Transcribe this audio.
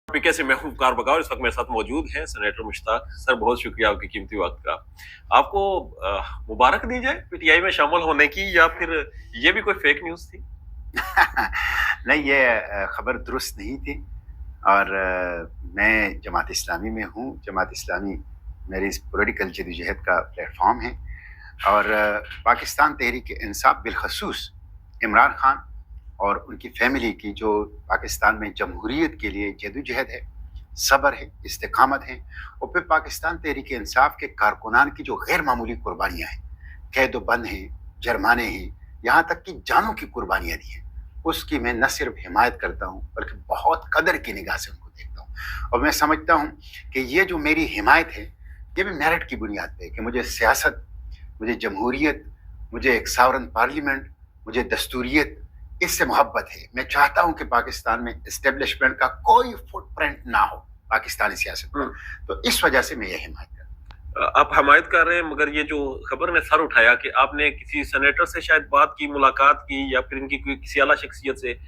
पीके से मैं हूं कार बगाओ। इस वक्त मेरे साथ मौजूद हैं सेनेटर मुश्ताक सर। बहुत शुक्रिया आपके कीमती वक्त का। आपको मुबारक दी जाए पीटीआई में शामिल होने की, या फिर ये भी कोई फेक न्यूज थी? नहीं, ये खबर दुरुस्त नहीं थी। और मैं जमात इस्लामी में हूँ। जमात इस्लामी मेरी इस पॉलिटिकल जदोजहद का प्लेटफॉर्म है। और पाकिस्तान तहरीक इंसाफ बिलखसूस इमरान खान और उनकी फैमिली की जो पाकिस्तान में जमहूरियत के लिए जदोजहद है, सब्र है, इस्तिकामत है, और फिर पाकिस्तान तहरीक इंसाफ के कारकुनान की जो गैर मामूली कुर्बानियाँ हैं, कैद बंद हैं, जरमाने हैं, यहाँ तक कि जानों की कुर्बानियाँ दी हैं, उसकी मैं न सिर्फ हिमायत करता हूँ बल्कि बहुत कदर की निगाह से उनको देखता हूँ। और मैं समझता हूँ कि ये जो मेरी हिमायत है ये भी मेरिट की बुनियाद पे है कि मुझे सियासत, मुझे जमहूरियत, मुझे एक सावरन पार्लियामेंट, मुझे दस्तूरियत, इससे मोहब्बत है। मैं चाहता हूं कि पाकिस्तान में एस्टेब्लिशमेंट का कोई फुटप्रिंट ना हो पाकिस्तानी सियासत पर। तो इस वजह से मैं ये हिमायत करता हूं। आप हमायत कर रहे हैं, मगर ये जो खबर ने सर उठाया कि आपने किसी सेनेटर से शायद बात की, मुलाकात की, या फिर इनकी कोई किसी आला शख्सियत से,